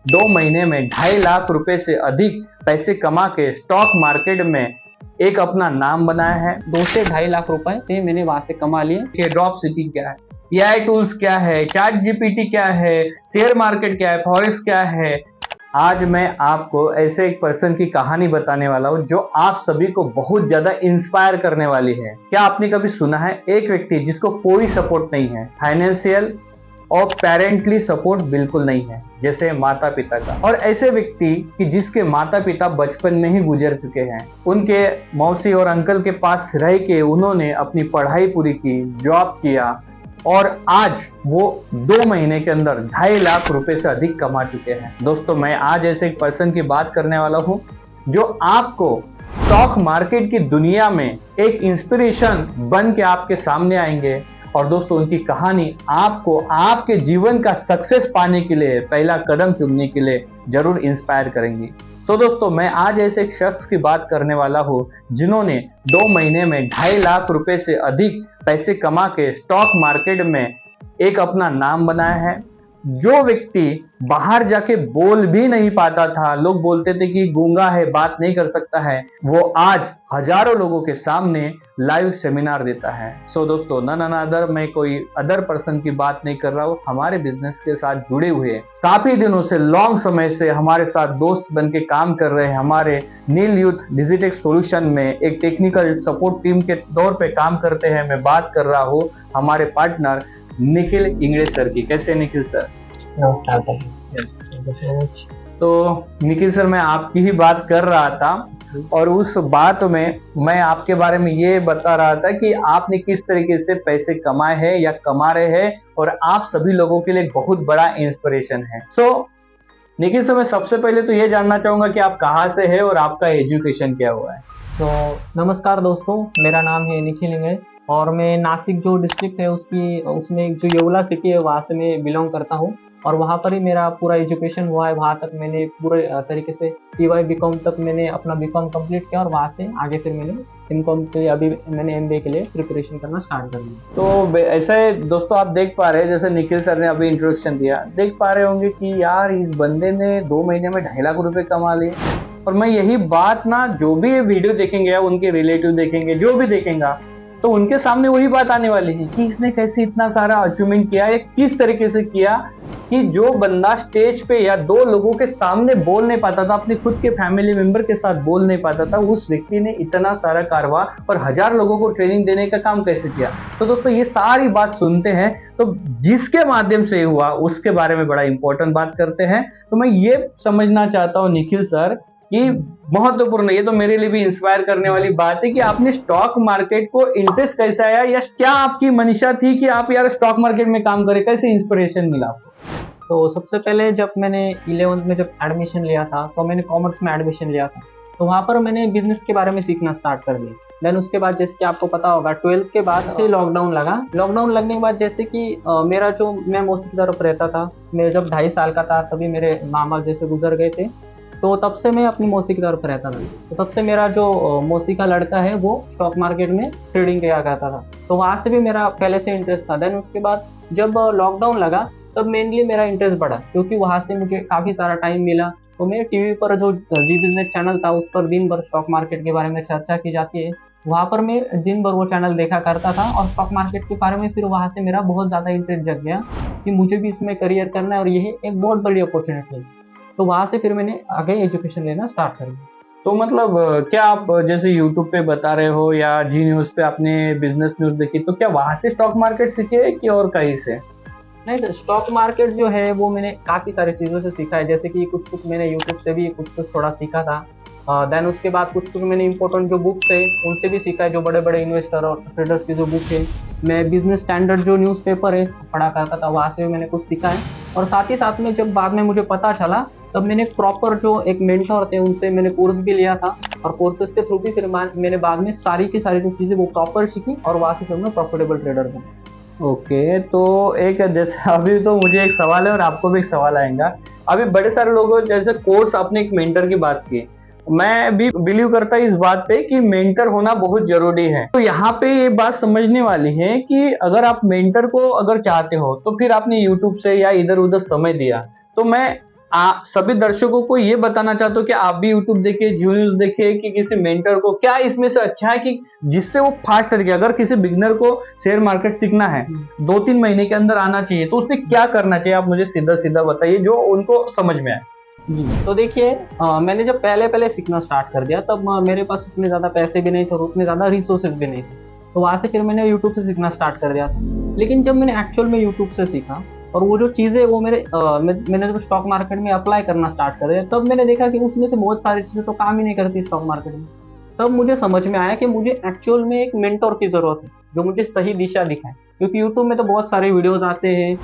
2 महीने में 2.5 लाख रुपए से अधिक पैसे कमा के स्टॉक मार्केट में एक अपना नाम बनाया है। 2 से 2.5 लाख रुपए से मैंने वहां से कमा लिए। कि ड्रॉप शिपिंग क्या है, एआई टूल्स क्या है, चैट जीपीटी क्या है, शेयर मार्केट क्या है, फॉरेक्स क्या है। आज मैं आपको ऐसे एक पर्सन की कहानी बताने वाला हूँ जो आप सभी को बहुत ज्यादा इंस्पायर करने वाली है। क्या आपने कभी सुना है एक व्यक्ति जिसको कोई सपोर्ट नहीं है, फाइनेंशियल और पेरेंटली सपोर्ट बिल्कुल नहीं है, जैसे माता पिता का, और ऐसे व्यक्ति कि जिसके माता पिता बचपन में ही गुजर चुके हैं, उनके मौसी और अंकल के पास रह के उन्होंने अपनी पढ़ाई पूरी की, जॉब किया, और आज वो 2 महीने के अंदर 2.5 लाख रुपए से अधिक कमा चुके हैं। दोस्तों, मैं आज ऐसे एक पर्सन की बात करने वाला हूँ जो आपको स्टॉक मार्केट की दुनिया में एक इंस्पिरेशन बन के आपके सामने आएंगे। और दोस्तों, उनकी कहानी आपको आपके जीवन का सक्सेस पाने के लिए, पहला कदम चुनने के लिए जरूर इंस्पायर करेंगी। दोस्तों, मैं आज ऐसे एक शख्स की बात करने वाला हूँ जिन्होंने 2 महीने में 2.5 लाख रुपए से अधिक पैसे कमा के स्टॉक मार्केट में एक अपना नाम बनाया है। जो व्यक्ति बाहर जाके बोल भी नहीं पाता था, लोग बोलते थे कि गूंगा है, बात नहीं कर सकता है, वो आज हजारों लोगों के सामने लाइव सेमिनार देता है। दोस्तों, नन अनदर, मैं कोई अदर पर्सन की बात नहीं कर रहा हूँ, हमारे बिजनेस के साथ जुड़े हुए काफी दिनों से, लॉन्ग समय से हमारे साथ दोस्त बन के काम कर रहे हैं, हमारे नील यूथ डिजिटेक्स सॉल्यूशन में एक टेक्निकल सपोर्ट टीम के तौर पे काम करते हैं। मैं बात कर रहा हूँ हमारे पार्टनर निखिल इंगड़े सर की। कैसे निखिल सर? नमस्कार यस। तो निखिल सर, मैं आपकी ही बात कर रहा था और उस बात में मैं आपके बारे में ये बता रहा था कि आपने किस तरीके से पैसे कमाए हैं या कमा रहे हैं, और आप सभी लोगों के लिए बहुत बड़ा इंस्पिरेशन है। निखिल सर, मैं सबसे पहले तो ये जानना चाहूंगा कि आप कहाँ से है और आपका एजुकेशन क्या हुआ है। नमस्कार दोस्तों, मेरा नाम है निखिल इंगड़े और मैं नासिक जो डिस्ट्रिक्ट है उसमें जो येवला सिटी है वहाँ से मैं बिलोंग करता हूँ। और वहाँ पर ही मेरा पूरा एजुकेशन हुआ है। वहाँ तक मैंने पूरे तरीके से टीवाई बीकॉम तक मैंने अपना बीकॉम कंप्लीट किया और वहाँ से आगे फिर मैंने एमकॉम के अभी मैंने एमबीए के लिए प्रिपरेशन करना स्टार्ट कर दिया। तो ऐसे दोस्तों, आप देख पा रहे हैं, जैसे निखिल सर ने अभी इंट्रोडक्शन दिया, देख पा रहे होंगे कि यार इस बंदे ने 2 महीने में 2.5 लाख रुपए कमा लिए। और मैं यही बात ना, जो भी वीडियो देखेंगे या उनके रिलेटिव देखेंगे, जो भी देखेगा, तो उनके सामने वही बात आने वाली है कि इसने कैसे इतना सारा अचीवमेंट किया या किस तरीके से किया कि जो बंदा स्टेज पे या 2 लोगों के सामने बोल नहीं पाता था, अपने खुद के फैमिली मेंबर के साथ बोल नहीं पाता था, उस व्यक्ति ने इतना सारा कारवां और 1000 लोगों को ट्रेनिंग देने का काम कैसे किया। तो दोस्तों, ये सारी बात सुनते हैं, तो जिसके माध्यम से हुआ उसके बारे में बड़ा इंपॉर्टेंट बात करते हैं। तो मैं ये समझना चाहता हूँ निखिल सर कि महत्वपूर्ण, ये तो मेरे लिए भी इंस्पायर करने वाली बात है कि आपने स्टॉक मार्केट को इंटरेस्ट कैसे आया, या क्या आपकी मनीषा थी कि आप यार स्टॉक मार्केट में काम करें, कैसे इंस्पिरेशन मिला आपको? तो सबसे पहले जब मैंने 11th में जब एडमिशन लिया था तो मैंने कॉमर्स में एडमिशन लिया था। तो वहाँ पर मैंने बिजनेस के बारे में सीखना स्टार्ट कर दिया। देन उसके बाद जैसे कि आपको पता होगा 12th के बाद से लॉकडाउन लगा। लॉकडाउन लगने के बाद जैसे कि मेरा जो, मैं मौसी की तरफ रहता था, मैं जब 2.5 साल का था तभी मेरे मामा जैसे गुजर गए थे, तो तब से मैं अपनी मौसी की तरफ रहता था। तो तब से मेरा जो मौसी का लड़का है वो स्टॉक मार्केट में ट्रेडिंग किया करता था, तो वहाँ से भी मेरा पहले से इंटरेस्ट था। देन उसके बाद जब लॉकडाउन लगा तब मेनली मेरा इंटरेस्ट बढ़ा, क्योंकि वहाँ से मुझे काफ़ी सारा टाइम मिला। तो मैं टीवी पर जो जी बिजनेस चैनल था उस पर दिन भर स्टॉक मार्केट के बारे में चर्चा की जाती है, वहाँ पर मैं दिन भर वो चैनल देखा करता था और स्टॉक मार्केट के बारे में फिर वहाँ से मेरा बहुत ज़्यादा इंटरेस्ट जग गया कि मुझे भी इसमें करियर करना है और यही एक बहुत बड़ी अपॉर्चुनिटी है। तो वहाँ से फिर मैंने आगे एजुकेशन लेना स्टार्ट कर दिया। तो मतलब क्या आप जैसे यूट्यूब पे बता रहे हो या जी न्यूज़ पे आपने बिजनेस न्यूज़ देखी, तो क्या वहां से स्टॉक मार्केट सीखे कि और कहीं से? नहीं सर, स्टॉक मार्केट जो है वो मैंने काफ़ी सारी चीज़ों से सीखा है। जैसे कि कुछ कुछ मैंने यूट्यूब से भी कुछ कुछ थोड़ा सीखा था। देन उसके बाद कुछ कुछ मैंने इंपॉर्टेंट जो बुक्स है उनसे भी सीखा है, जो बड़े बड़े इन्वेस्टर और ट्रेडर्स की जो बुक है। मैं बिजनेस स्टैंडर्ड जो न्यूज़पेपर है पढ़ा करता था, वहाँ से भी मैंने कुछ सीखा है। और साथ ही साथ में जब बाद में मुझे पता चला तब मैंने प्रॉपर जो एक मेंटर थे उनसे मैंने कोर्स भी लिया था, और कोर्सेज के थ्रू भी फिर मैंने बाद में सारी की सारी जो चीज़ें वो प्रॉपर सीखी और वहाँ से फिर मैं प्रॉफिटेबल ट्रेडर बना। ओके, तो एक जैसे अभी तो मुझे एक सवाल है और आपको भी एक सवाल आएगा। अभी बड़े सारे लोगों जैसे कोर्स, आपने एक मेंटर की बात की, मैं भी बिलीव करता हूँ इस बात पे कि मेंटर होना बहुत जरूरी है। तो यहाँ पे ये बात समझने वाली है कि अगर आप मेंटर को अगर चाहते हो तो फिर आपने यूट्यूब से या इधर उधर समय दिया, तो मैं सभी दर्शकों को ये बताना चाहता हूँ कि आप भी यूट्यूब देखिए, जियो न्यूज़ देखिए कि किसी मेंटर को क्या इसमें से अच्छा है कि जिससे वो फास्ट तरीके, अगर किसी बिगिनर को शेयर मार्केट सीखना है, 2-3 महीने के अंदर आना चाहिए, तो उसे क्या करना चाहिए? आप मुझे सीधा-सीधा बताइए जो उनको समझ में आए। जी, तो देखिए मैंने जब पहले-पहले सीखना स्टार्ट कर दिया तब मेरे पास उतने ज़्यादा पैसे भी नहीं थे और उतने ज़्यादा रिसोर्सेज़ भी नहीं थे। तो वहाँ से फिर मैंने यूट्यूब से सीखना स्टार्ट कर दिया था। लेकिन जब मैंने एक्चुअल में यूट्यूब से सीखा और वो जो चीज़ें वो मैंने जब स्टॉक मार्केट में अप्लाई करना स्टार्ट कर दिया, तब मैंने देखा कि उसमें से बहुत सारी चीज़ें तो काम ही नहीं करती स्टॉक मार्केट में। तब मुझे समझ में आया कि मुझे एक्चुअल में एक मेंटर की ज़रूरत है, जो मुझे सही दिशा दिखाए। क्योंकि यूट्यूब में तो बहुत सारे वीडियोज़ आते हैं,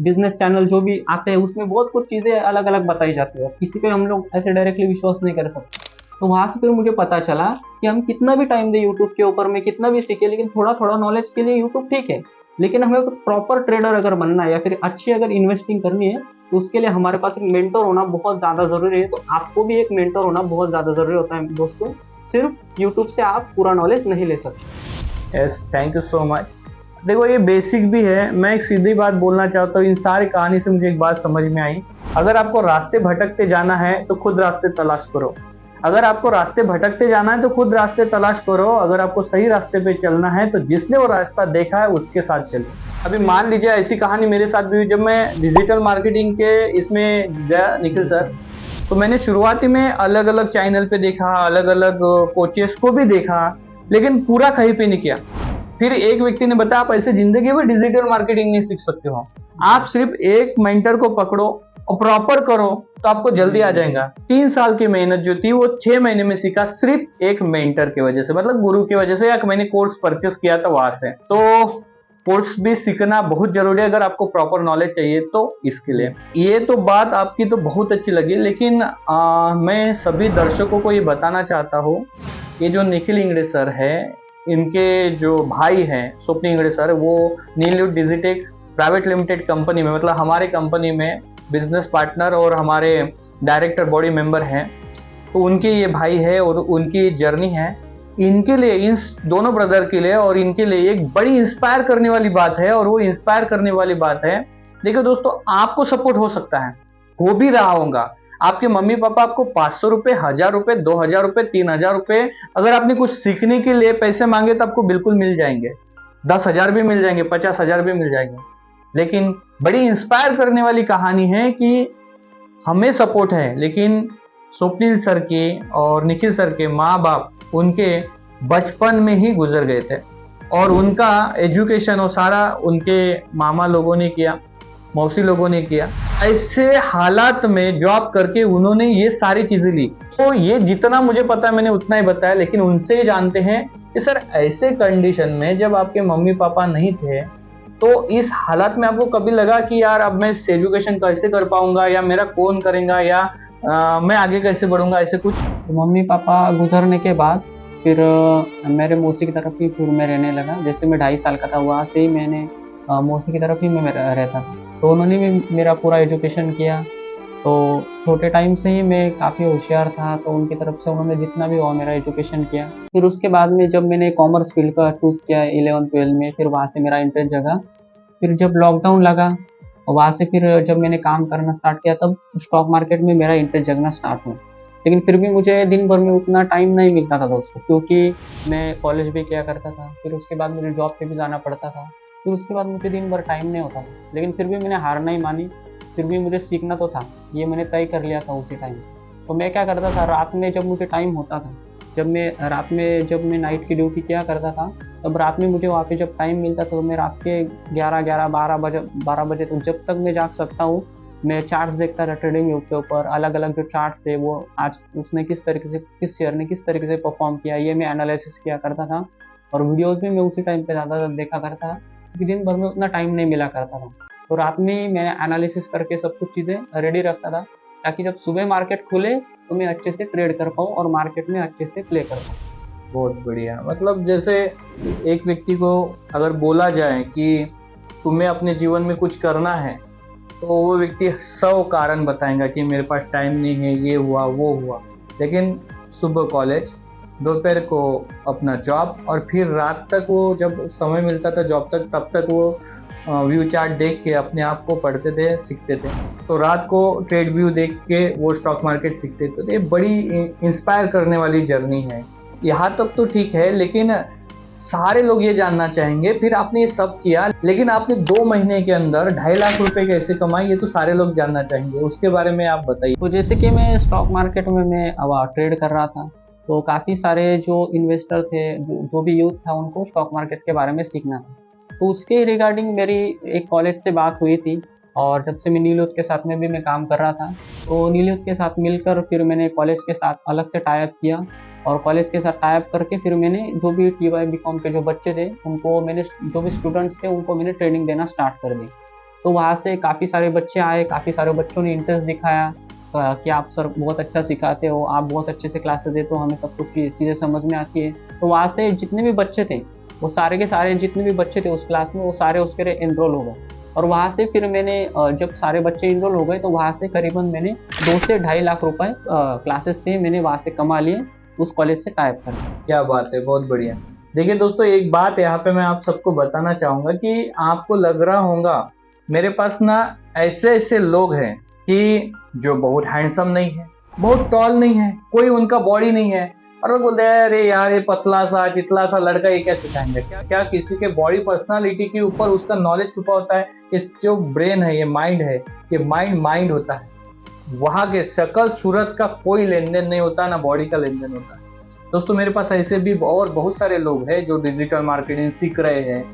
बिज़नेस चैनल जो भी आते हैं उसमें बहुत कुछ चीज़ें अलग-अलग बताई जाती है। किसी पे हम लोग ऐसे डायरेक्टली विश्वास नहीं कर सकते। तो वहाँ से फिर मुझे पता चला कि हम कितना भी टाइम दें यूट्यूब के ऊपर में कितना भी सीखें, लेकिन थोड़ा-थोड़ा नॉलेज के लिए यूट्यूब ठीक है। लेकिन हमें प्रॉपर ट्रेडर अगर बनना है या फिर अच्छी अगर इन्वेस्टिंग करनी है, तो उसके लिए हमारे पास एक मेंटर होना बहुत ज़्यादा ज़रूरी है। तो आपको भी एक मेंटर होना बहुत ज़्यादा ज़रूरी होता है दोस्तों। सिर्फ यूट्यूब से आप पूरा नॉलेज नहीं ले सकते। Yes, thank you so much. देखो ये बेसिक भी है, मैं एक सीधी बात बोलना चाहता हूँ, इन सारी कहानी से मुझे एक बात समझ में आई, अगर आपको रास्ते भटकते जाना है तो खुद रास्ते तलाश करो। अगर आपको रास्ते भटकते जाना है तो खुद रास्ते तलाश करो, अगर आपको सही रास्ते पे चलना है तो जिसने वो रास्ता देखा है उसके साथ चलो। अभी मान लीजिए ऐसी कहानी मेरे साथ भी हुई, जब मैं डिजिटल मार्केटिंग के इसमें गया निखिल सर, तो मैंने शुरुआती में अलग-अलग चैनल पे देखा, अलग-अलग कोचेस को भी देखा, लेकिन पूरा कहीं पे नहीं किया। फिर एक व्यक्ति ने बताया आप ऐसे जिंदगी में डिजिटल मार्केटिंग नहीं सीख सकते हो, आप सिर्फ एक मेंटर को पकड़ो और प्रॉपर करो तो आपको जल्दी आ जाएगा। 3 साल की मेहनत जो थी वो 6 महीने में सीखा, सिर्फ एक मेंटर की वजह से, मतलब गुरु की वजह से, या मैंने कोर्स परचेस किया था वहां से। तो कोर्स भी सीखना बहुत जरूरी है अगर आपको प्रॉपर नॉलेज चाहिए तो इसके लिए। ये तो बात आपकी तो बहुत अच्छी लगी, लेकिन मैं सभी दर्शकों को ये बताना चाहता हूँ, ये जो निखिल इंगड़े सर है, इनके जो भाई हैं स्वप्न इंगड़े सर, वो नीलवुड डिजिटेक प्राइवेट लिमिटेड कंपनी में, मतलब हमारे कंपनी में बिजनेस पार्टनर और हमारे डायरेक्टर बॉडी मेंबर हैं। तो उनके ये भाई है और उनकी जर्नी है, इनके लिए, इन दोनों ब्रदर के लिए और इनके लिए एक बड़ी इंस्पायर करने वाली बात है। और वो इंस्पायर करने वाली बात है, देखो दोस्तों, आपको सपोर्ट हो सकता है, हो भी रहा होगा। आपके मम्मी पापा आपको 500 रुपए, 1000 रुपए, 2000 रुपए, 3000 रुपए, अगर आपने कुछ सीखने के लिए पैसे मांगे तो आपको बिल्कुल मिल जाएंगे। 10,000 भी मिल जाएंगे, 50,000 भी मिल जाएंगे। लेकिन बड़ी इंस्पायर करने वाली कहानी है कि हमें सपोर्ट है, लेकिन स्वप्निल सर के और निखिल सर के माँ बाप उनके बचपन में ही गुजर गए थे और उनका एजुकेशन और सारा उनके मामा लोगों ने किया, मौसी लोगों ने किया। ऐसे हालात में जॉब करके उन्होंने ये सारी चीजें ली। तो ये जितना मुझे पता है मैंने उतना ही बताया, लेकिन उनसे ही जानते हैं कि सर ऐसे कंडीशन में जब आपके मम्मी पापा नहीं थे, तो इस हालात में आपको कभी लगा कि यार अब मैं इस एजुकेशन कैसे कर पाऊंगा, या मेरा कौन करेगा, या मैं आगे कैसे बढ़ूंगा, ऐसे कुछ? तो मम्मी पापा गुजरने के बाद फिर मेरे मौसी की तरफ ही फिर मैं रहने लगा। जैसे मैं 2.5 साल का था वहाँ से ही मैंने मौसी की तरफ ही मैं रहता था। तो उन्होंने भी मेरा पूरा एजुकेशन किया। तो छोटे टाइम से ही मैं काफ़ी होशियार था, तो उनकी तरफ से उन्होंने जितना भी हुआ मेरा एजुकेशन किया। फिर उसके बाद में जब मैंने कॉमर्स फील्ड का चूज़ किया 11th-12 में, फिर वहाँ से मेरा इंटरेस्ट जगा। फिर जब लॉकडाउन लगा, वहाँ से फिर जब मैंने काम करना स्टार्ट किया, तब स्टॉक मार्केट में मेरा इंटरेस्ट जगना स्टार्ट हुआ। लेकिन फिर भी मुझे दिन भर में उतना टाइम नहीं मिलता था दोस्तों, क्योंकि मैं कॉलेज भी किया करता था, फिर उसके बाद मुझे जॉब पे भी जाना पड़ता था, फिर उसके बाद मुझे दिन भर टाइम नहीं होता था। लेकिन फिर भी मैंने हार नहीं मानी, फिर भी मुझे सीखना तो था, ये मैंने तय कर लिया था उसी टाइम। तो मैं क्या करता था, रात में जब मुझे टाइम होता था, जब मैं नाइट की ड्यूटी किया करता था, तब रात में मुझे वहाँ पे जब टाइम मिलता था, तो मैं रात के 12 बजे तक जब तक मैं जाग सकता हूँ, मैं चार्ट्स देखता था ट्रेडिंग व्यू के ऊपर। अलग-अलग जो चार्ट्स है वो आज उसने किस तरीके से, किस शेयर ने किस तरीके से परफॉर्म किया, ये मैं एनालिसिस किया करता था। और वीडियोज़ भी मैं उसी टाइम पे ज़्यादा देखा करता था, क्योंकि दिन भर में उतना टाइम नहीं मिला करता था। तो रात में ही मैं एनालिसिस करके सब कुछ चीज़ें रेडी रखता था, ताकि जब सुबह मार्केट खुले तो मैं अच्छे से ट्रेड कर पाऊँ और मार्केट में अच्छे से प्ले कर पाऊँ। बहुत बढ़िया। मतलब जैसे एक व्यक्ति को अगर बोला जाए कि तुम्हें अपने जीवन में कुछ करना है, तो वो व्यक्ति 100 कारण बताएगा कि मेरे पास टाइम नहीं है, ये हुआ वो हुआ। लेकिन सुबह कॉलेज, दोपहर को अपना जॉब, और फिर रात तक वो जब समय मिलता था जॉब तक, तब तक वो व्यू चार्ट देख के अपने आप को पढ़ते थे, सीखते थे। तो रात को ट्रेड व्यू देख के वो स्टॉक मार्केट सीखते थे। तो ये बड़ी इंस्पायर करने वाली जर्नी है। यहाँ तक तो ठीक है, लेकिन सारे लोग ये जानना चाहेंगे फिर आपने ये सब किया, लेकिन आपने 2 महीने के अंदर 2.5 लाख रुपए कैसे कमाए, ये तो सारे लोग जानना चाहेंगे। उसके बारे में आप बताइए। तो जैसे कि मैं स्टॉक मार्केट में मैं अब ट्रेड कर रहा था, तो काफ़ी सारे जो इन्वेस्टर थे, जो भी यूथ था, उनको स्टॉक मार्केट के बारे में सीखना था। तो उसके रिगार्डिंग मेरी एक कॉलेज से बात हुई थी, और जब से मैं नील यूथ के साथ में भी मैं काम कर रहा था, तो नील यूथ के साथ मिलकर फिर मैंने कॉलेज के साथ अलग से टाई अप किया, और कॉलेज के साथ टाई अप करके फिर मैंने जो भी TY BCom के जो बच्चे थे उनको मैंने, जो भी स्टूडेंट्स थे उनको मैंने ट्रेनिंग देना स्टार्ट कर दी। तो वहाँ से काफ़ी सारे बच्चे आए, काफ़ी सारे बच्चों ने इंटरेस्ट दिखाया कि आप सर बहुत अच्छा सिखाते हो, आप बहुत अच्छे से क्लासेस देते हो, हमें सब कुछ चीज़ें समझ में आती है। तो वहाँ से जितने भी बच्चे थे, वो सारे के सारे जितने भी बच्चे थे उस क्लास में, वो सारे उसके लिए एनरोल हो गए। और वहाँ से फिर मैंने जब सारे बच्चे इनरोल हो गए, तो वहाँ से करीबन मैंने 2 से 2.5 लाख रुपए क्लासेस से मैंने वहाँ से कमा लिए, उस कॉलेज से टाइप कर। क्या बात है, बहुत बढ़िया। देखिए दोस्तों, एक बात यहाँ पे मैं आप सबको बताना चाहूंगा कि आपको लग रहा होगा मेरे पास ना ऐसे ऐसे लोग हैं कि जो बहुत हैंडसम नहीं है, बहुत टॉल नहीं है, कोई उनका बॉडी नहीं है, और लोग बोलते हैं अरे यार ये पतला सा चितला सा लड़का ये क्या सिखाएंगे। क्या किसी के बॉडी पर्सनालिटी के ऊपर उसका नॉलेज छुपा होता है? इस जो ब्रेन है, ये माइंड है, ये माइंड होता है। वहां के शक्ल सूरत का कोई लेन देन नहीं होता, ना बॉडी का लेन देन होता है। दोस्तों मेरे पास ऐसे भी और बहुत सारे लोग हैं जो डिजिटल मार्केटिंग सीख रहे हैं।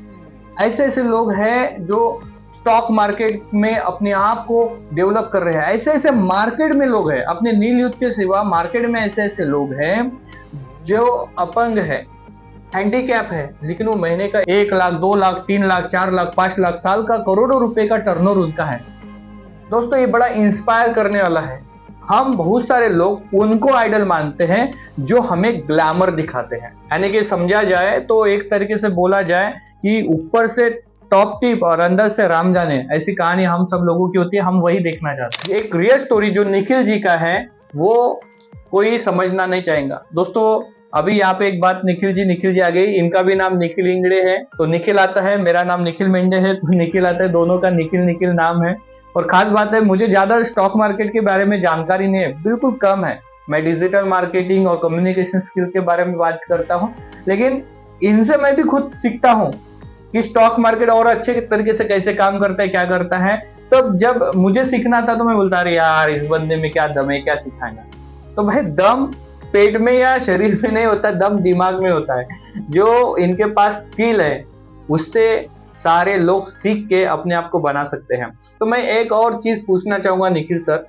ऐसे ऐसे लोग हैं जो स्टॉक मार्केट में अपने आप को डेवलप कर रहे हैं। ऐसे ऐसे मार्केट में लोग हैं, अपने नील युद्ध के सिवा मार्केट में ऐसे ऐसे लोग हैं जो अपंग है, हैंडीकैप है, लेकिन वो महीने का 1 लाख, 2 लाख, 3 लाख, 4 लाख, 5 लाख, साल का करोड़ों रुपए का टर्नओवर उनका है। दोस्तों ये बड़ा इंस्पायर करने वाला है। हम बहुत सारे लोग उनको आइडल मानते हैं जो हमें ग्लैमर दिखाते हैं, यानी कि समझा जाए तो एक तरीके से बोला जाए कि ऊपर से टॉप टिप और अंदर से राम जाने, ऐसी कहानी हम सब लोगों की होती है। हम वही देखना चाहते हैं। एक रियल स्टोरी जो निखिल जी का है वो कोई समझना नहीं चाहेगा। दोस्तों अभी यहाँ पे एक बात, निखिल जी आ गई। इनका भी नाम निखिल इंगड़े है, तो निखिल आता है, मेरा नाम निखिल मेंढे है तो निखिल आता है, दोनों का निखिल नाम है। और खास बात है, मुझे ज्यादा स्टॉक मार्केट के बारे में जानकारी नहीं है, बिल्कुल कम है। मैं डिजिटल मार्केटिंग और कम्युनिकेशन स्किल के बारे में बात करता हूँ, लेकिन इनसे मैं भी खुद सीखता हूँ कि स्टॉक मार्केट और अच्छे तरीके से कैसे काम करता है, क्या करता है। तो जब मुझे सीखना था तो मैं बोलता अरे यार इस बंदे में क्या दम है, क्या सिखाएगा। तो भाई दम पेट में या शरीर में नहीं होता, दम दिमाग में होता है। जो इनके पास स्किल है उससे सारे लोग सीख के अपने आप को बना सकते हैं। तो मैं एक और चीज पूछना चाहूंगा निखिल सर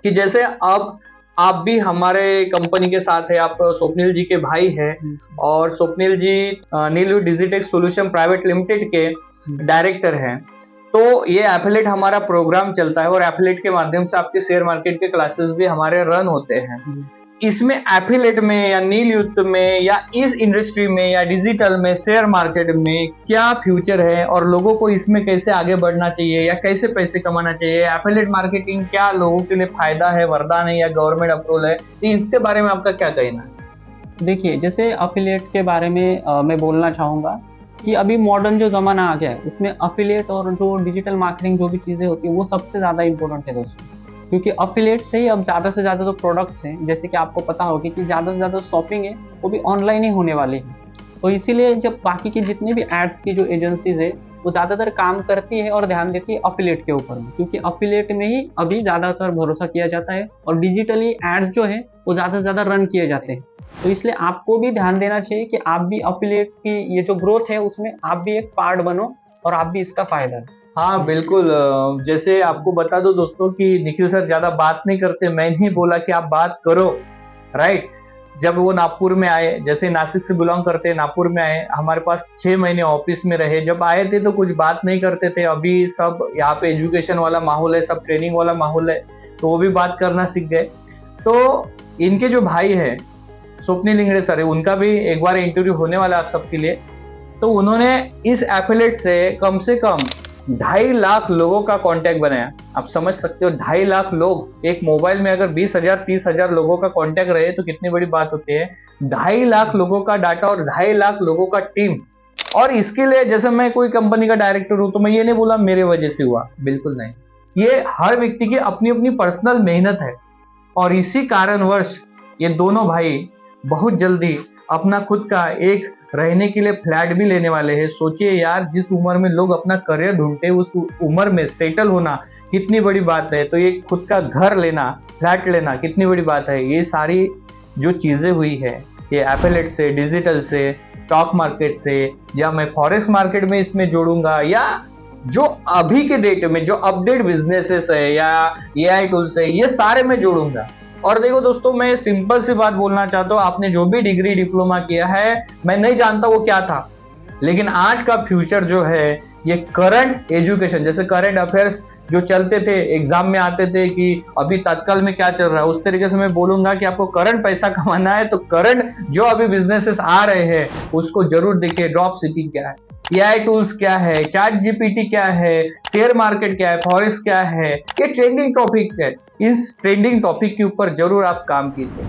कि जैसे अब आप भी हमारे कंपनी के साथ है, आप स्वप्निल जी के भाई हैं, और स्वप्निल जी नीलू डिजिटेक सॉल्यूशन प्राइवेट लिमिटेड के डायरेक्टर हैं। तो ये एफिलेट हमारा प्रोग्राम चलता है, और एफिलेट के माध्यम से आपके शेयर मार्केट के क्लासेस भी हमारे रन होते हैं। इसमें एफिलेट में या नील युक्त में या इस इंडस्ट्री में या डिजिटल में शेयर मार्केट में क्या फ्यूचर है, और लोगों को इसमें कैसे आगे बढ़ना चाहिए या कैसे पैसे कमाना चाहिए? एफिलेट मार्केटिंग क्या लोगों के लिए फायदा है, वरदान है या गवर्नमेंट अप्रूवल है? इसके बारे में आपका क्या कहना है? देखिए, जैसे अफिलिएट के बारे में मैं बोलना चाहूँगा कि अभी मॉडर्न जो ज़माना आ गया है उसमें अफिलिएट और जो डिजिटल मार्केटिंग जो भी चीज़ें होती है वो सबसे ज़्यादा इंपॉर्टेंट है दोस्तों। क्योंकि अफिलिएट से ही अब ज़्यादा से ज़्यादा जो प्रोडक्ट्स हैं, जैसे कि आपको पता होगा कि ज़्यादा से ज़्यादा शॉपिंग है वो भी ऑनलाइन ही होने वाली है। तो इसीलिए जब बाकी की जितनी भी एड्स की जो एजेंसीज है वो ज़्यादातर काम करती है और ध्यान देती है अफिलिएट के ऊपर में, क्योंकि अफिलिएट में ही अभी ज़्यादातर भरोसा किया जाता है और डिजिटली एड्स जो है वो ज़्यादा से ज़्यादा रन किए जाते हैं। तो इसलिए आपको भी ध्यान देना चाहिए कि आप भी अफिलिएट की ये जो ग्रोथ है उसमें आप भी एक पार्ट बनो और आप भी इसका फायदा है। हाँ बिल्कुल। जैसे आपको बता दो दोस्तों कि निखिल सर ज्यादा बात नहीं करते, मैंने ही बोला कि आप बात करो, राइट। जब वो नागपुर में आए, जैसे नासिक से बिलोंग करते हैं, नागपुर में आए, हमारे पास 6 महीने ऑफिस में रहे। जब आए थे तो कुछ बात नहीं करते थे, अभी सब यहाँ पे एजुकेशन वाला माहौल है, सब ट्रेनिंग वाला माहौल है, तो वो भी बात करना सीख गए। तो इनके जो भाई है स्वप्निल इंगड़े सर है, उनका भी एक बार इंटरव्यू होने वाला है आप सबके लिए। तो उन्होंने इस एफिलिएट से कम 2.5 लाख लोगों का कांटेक्ट बनाया। आप समझ सकते हो 2.5 लाख लोग, एक मोबाइल में अगर 20,000 30,000 लोगों का कांटेक्ट रहे तो कितनी बड़ी बात होती है। 2.5 लाख लोगों का डाटा और 2.5 लाख लोगों का टीम और इसके लिए जैसे मैं कोई कंपनी का डायरेक्टर हूं तो मैं ये नहीं बोला मेरे वजह से हुआ, बिल्कुल नहीं। ये हर व्यक्ति की अपनी अपनी पर्सनल मेहनत है, और इसी कारणवश ये दोनों भाई बहुत जल्दी अपना खुद का एक रहने के लिए फ्लैट भी लेने वाले हैं। सोचिए यार, जिस उम्र में लोग अपना करियर ढूंढते हैं उस उम्र में सेटल होना कितनी बड़ी बात है। तो ये खुद का घर लेना, फ्लैट लेना कितनी बड़ी बात है। ये सारी जो चीजें हुई है, ये एफिलिएट से, डिजिटल से, स्टॉक मार्केट से, या मैं फॉरेक्स मार्केट में इसमें जोड़ूंगा, या जो अभी के डेट में जो अपडेट बिजनेसेस है या एआई टूल्स है, ये सारे मैं जोड़ूंगा। और देखो दोस्तों, मैं सिंपल सी बात बोलना चाहता हूँ, आपने जो भी डिग्री डिप्लोमा किया है, मैं नहीं जानता वो क्या था, लेकिन आज का फ्यूचर जो है ये करंट एजुकेशन, जैसे करंट अफेयर्स जो चलते थे एग्जाम में आते थे कि अभी तत्काल में क्या चल रहा है, उस तरीके से मैं बोलूंगा कि आपको करंट पैसा कमाना है तो करंट जो अभी बिजनेसेस आ रहे हैं उसको जरूर देखिए। ड्रॉप शिपिंग क्या है, एआई टूल्स क्या है, चैट जीपीटी क्या है, शेयर मार्केट क्या है, फॉरेक्स क्या है, ये ट्रेंडिंग टॉपिक है। इस ट्रेंडिंग टॉपिक के ऊपर जरूर आप काम कीजिए।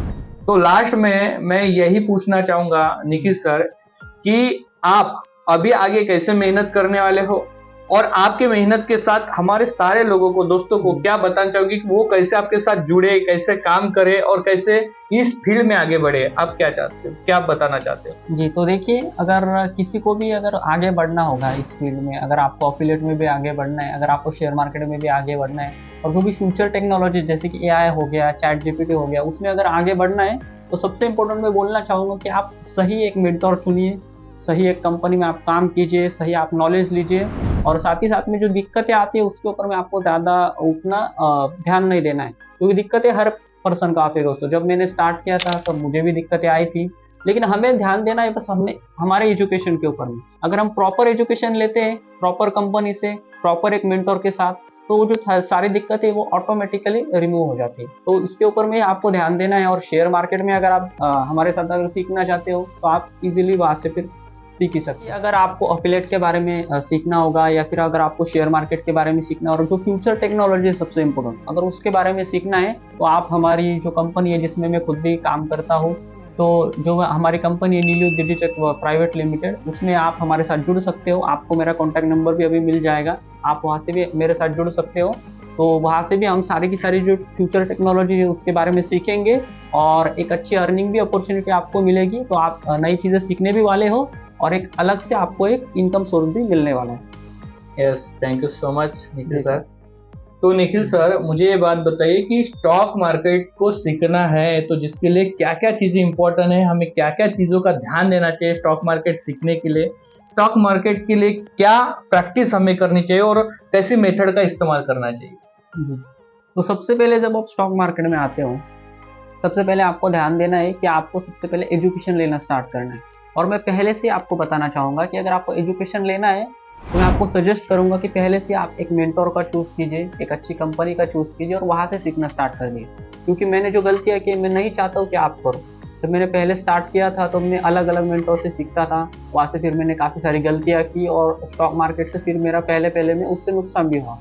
तो लास्ट में मैं यही पूछना चाहूंगा निखिल सर कि आप अभी आगे कैसे मेहनत करने वाले हो, और आपके मेहनत के साथ हमारे सारे लोगों को, दोस्तों को क्या बताना चाहोगे कि वो कैसे आपके साथ जुड़े, कैसे काम करे और कैसे इस फील्ड में आगे बढ़े। आप क्या चाहते हो, क्या बताना चाहते हो? जी, तो देखिए, अगर किसी को भी अगर आगे बढ़ना होगा इस फील्ड में, अगर आपको एफिलिएट में भी आगे बढ़ना है, अगर आपको शेयर मार्केट में भी आगे बढ़ना है, और जो भी फ्यूचर टेक्नोलॉजी जैसे कि एआई हो गया, चैट जीपीटी हो गया, उसमें अगर आगे बढ़ना है, तो सबसे इम्पोर्टेंट मैं बोलना चाहूँगा कि आप सही एक मेंटर चुनिए, सही एक कंपनी में आप काम कीजिए, सही आप नॉलेज लीजिए, और साथ ही साथ में जो दिक्कतें आती है उसके ऊपर में आपको ज़्यादा उतना ध्यान नहीं देना है, क्योंकि दिक्कतें हर पर्सन का आती है दोस्तों। जब मैंने स्टार्ट किया था तब मुझे भी दिक्कतें आई थी, लेकिन हमें ध्यान देना है बस हमने हमारे एजुकेशन के ऊपर में। अगर हम प्रॉपर एजुकेशन लेते हैं, प्रॉपर कंपनी से, प्रॉपर एक मेंटर के साथ, तो वो जो सारी दिक्कतें वो ऑटोमेटिकली रिमूव हो जाती है। तो इसके ऊपर में आपको ध्यान देना है। और शेयर मार्केट में अगर आप हमारे साथ अगर सीखना चाहते हो तो आप इजीली वहाँ से फिर सीख ही सकते हैं। अगर आपको एफिलिएट के बारे में सीखना होगा, या फिर अगर आपको शेयर मार्केट के बारे में सीखना है, और जो फ्यूचर टेक्नोलॉजी है सबसे इम्पोर्टेंट, अगर उसके बारे में सीखना है तो आप हमारी जो कंपनी है जिसमें मैं खुद भी काम करता हूँ, तो जो हमारी कंपनी है नीलियो डिजिटेक प्राइवेट लिमिटेड, उसमें आप हमारे साथ जुड़ सकते हो। आपको मेरा कॉन्टैक्ट नंबर भी अभी मिल जाएगा, आप वहाँ से भी मेरे साथ जुड़ सकते हो। तो वहाँ से भी हम सारी की सारी जो फ्यूचर टेक्नोलॉजी है उसके बारे में सीखेंगे, और एक अच्छी अर्निंग भी अपॉर्चुनिटी आपको मिलेगी। तो आप नई चीज़ें सीखने भी वाले हो, और एक अलग से आपको एक इनकम सोर्स भी मिलने वाला है। Yes, thank you so much Nikhil ji sir. तो निखिल सर, मुझे ये बात बताइए कि स्टॉक मार्केट को सीखना है तो जिसके लिए क्या क्या चीज़ें इंपॉर्टेंट है, हमें क्या क्या चीज़ों का ध्यान देना चाहिए स्टॉक मार्केट सीखने के लिए, स्टॉक मार्केट के लिए क्या प्रैक्टिस हमें करनी चाहिए और कैसी मेथड का इस्तेमाल करना चाहिए? जी, तो सबसे पहले जब आप स्टॉक मार्केट में आते हो, सबसे पहले आपको ध्यान देना है कि आपको सबसे पहले एजुकेशन लेना स्टार्ट करना है। और मैं पहले से आपको बताना चाहूँगा कि अगर आपको एजुकेशन लेना है तो मैं आपको सजेस्ट करूँगा कि पहले से आप एक मेंटर का चूज़ कीजिए, एक अच्छी कंपनी का चूज़ कीजिए, और वहाँ से सीखना स्टार्ट कर दिए। क्योंकि मैंने जो गलतियाँ की मैं नहीं चाहता हूँ कि आप करो। जब मैंने पहले स्टार्ट किया था तो मैं अलग अलग मेंटर से सीखता था, वहाँ से फिर मैंने काफ़ी सारी गलतियाँ की, और स्टॉक मार्केट से फिर मेरा पहले में उससे नुकसान भी हुआ।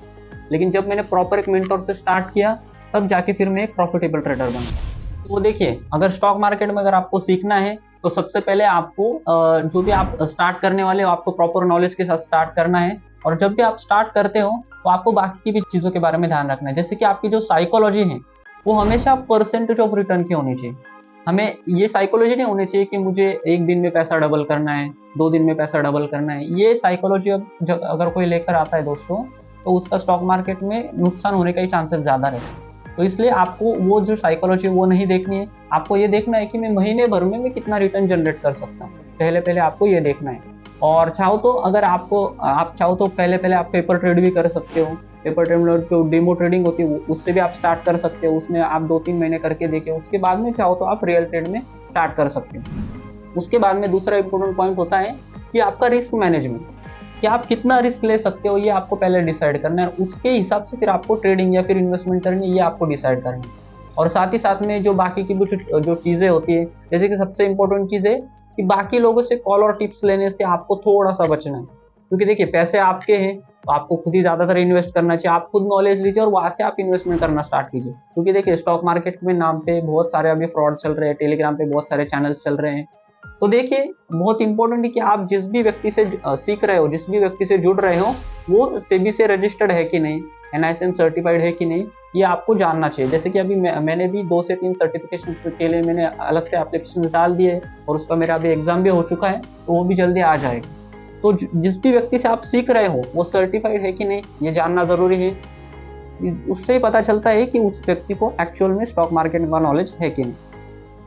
लेकिन जब मैंने प्रॉपर एक मेंटर से स्टार्ट किया तब जाके फिर मैं एक प्रॉफिटेबल ट्रेडर बना। तो देखिए, अगर स्टॉक मार्केट में अगर आपको सीखना है तो सबसे पहले आपको जो भी आप स्टार्ट करने वाले हो आपको प्रॉपर नॉलेज के साथ स्टार्ट करना है। और जब भी आप स्टार्ट करते हो तो आपको बाकी की भी चीज़ों के बारे में ध्यान रखना है, जैसे कि आपकी जो साइकोलॉजी है वो हमेशा परसेंटेज ऑफ रिटर्न की होनी चाहिए। हमें ये साइकोलॉजी नहीं होनी चाहिए कि मुझे एक दिन में पैसा डबल करना है, 2 दिन में पैसा डबल करना है। ये साइकोलॉजी अगर कोई लेकर आता है दोस्तों, तो उसका स्टॉक मार्केट में नुकसान होने का ही चांसेस ज़्यादा रहते हैं। तो इसलिए आपको वो जो साइकोलॉजी है वो नहीं देखनी है, आपको ये देखना है कि मैं महीने भर में मैं कितना रिटर्न जनरेट कर सकता हूँ। पहले आपको ये देखना है। और चाहो तो अगर आप चाहो तो पहले आप पेपर ट्रेड भी कर सकते हो। पेपर ट्रेड में जो डेमो ट्रेडिंग होती है उससे भी आप स्टार्ट कर सकते हो, उसमें आप 2-3 महीने करके देखें, उसके बाद में चाहो तो आप रियल ट्रेड में स्टार्ट कर सकते हो। उसके बाद में दूसरा इंपॉर्टेंट पॉइंट होता है कि आपका रिस्क मैनेजमेंट, कि आप कितना रिस्क ले सकते हो ये आपको पहले डिसाइड करना है। उसके हिसाब से फिर आपको ट्रेडिंग या फिर इन्वेस्टमेंट करनी है, ये आपको डिसाइड करना है। और साथ ही साथ में जो बाकी की जो चीज़ें होती है, जैसे कि सबसे इंपॉर्टेंट चीज़ है कि बाकी लोगों से कॉल और टिप्स लेने से आपको थोड़ा सा बचना है। क्योंकि देखिए, पैसे आपके हैं तो आपको खुद ही ज़्यादातर इन्वेस्ट करना चाहिए। आप खुद नॉलेज लीजिए और वहाँ से आप इन्वेस्टमेंट करना स्टार्ट कीजिए। क्योंकि देखिए, स्टॉक मार्केट में नाम पे बहुत सारे अभी फ्रॉड चल रहे हैं, टेलीग्राम पे बहुत सारे चैनल्स चल रहे हैं, तो देखिए बहुत इंपॉर्टेंट है कि आप जिस भी व्यक्ति से सीख रहे हो, जिस भी व्यक्ति से जुड़ रहे हो, वो सेबी से रजिस्टर्ड है कि नहीं, NISM सर्टिफाइड है कि नहीं, ये आपको जानना चाहिए। जैसे कि अभी मैंने भी 2 से 3 सर्टिफिकेशन के लिए मैंने अलग से एप्लीकेशन डाल दिए और उसका मेरा अभी एग्जाम भी हो चुका है, तो वो भी जल्दी आ जाएगा। तो जिस भी व्यक्ति से आप सीख रहे हो वो सर्टिफाइड है कि नहीं, ये जानना जरूरी है। उससे ही पता चलता है कि उस व्यक्ति को एक्चुअल में स्टॉक मार्केट का नॉलेज है कि नहीं।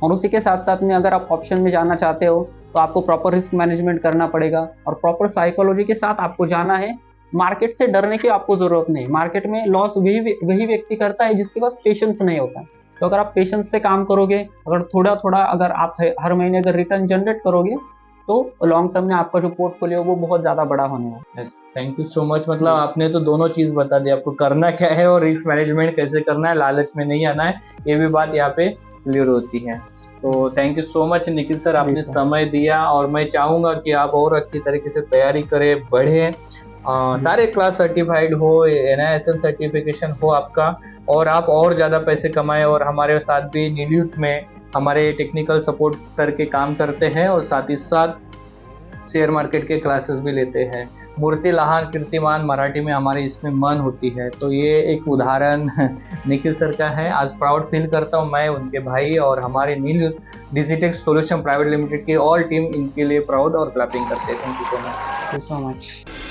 और उसी के साथ साथ में अगर आप ऑप्शन में जाना चाहते हो तो आपको प्रॉपर रिस्क मैनेजमेंट करना पड़ेगा और प्रॉपर साइकोलॉजी के साथ आपको जाना है। मार्केट से डरने की आपको जरूरत नहीं। मार्केट में लॉस वही व्यक्ति करता है जिसके पास पेशेंस नहीं होता। तो अगर आप पेशेंस से काम करोगे, अगर थोड़ा थोड़ा अगर आप हर महीने अगर रिटर्न जनरेट करोगे, तो लॉन्ग टर्म में आपका जो पोर्टफोलियो वो बहुत ज्यादा बड़ा होने वाला है। Thank you so much. मतलब आपने तो दोनों चीज बता दी, आपको करना क्या है और रिस्क मैनेजमेंट कैसे करना है, लालच में नहीं आना है, ये भी बात यहाँ पे क्लियर होती है। तो thank you so much Nikhil sir, आपने समय दिया और मैं चाहूंगा कि आप और अच्छी तरीके से तैयारी करें, बढ़े, सारे क्लास सर्टिफाइड हो, NISM सर्टिफिकेशन हो आपका, और आप और ज़्यादा पैसे कमाएं और हमारे साथ भी नील्यूट में हमारे टेक्निकल सपोर्ट करके काम करते हैं और साथ ही साथ शेयर मार्केट के क्लासेस भी लेते हैं। मूर्ति लहान कीर्तिमान मराठी में हमारे इसमें मन होती है। तो ये एक उदाहरण निखिल सर का है। आज प्राउड फील करता हूँ मैं, उनके भाई और हमारे नील्यूट डिजिटेक्स सॉल्यूशन प्राइवेट लिमिटेड की ऑल टीम इनके लिए प्राउड और क्लैपिंग करते हैं। Thank you so much. Thank you so much.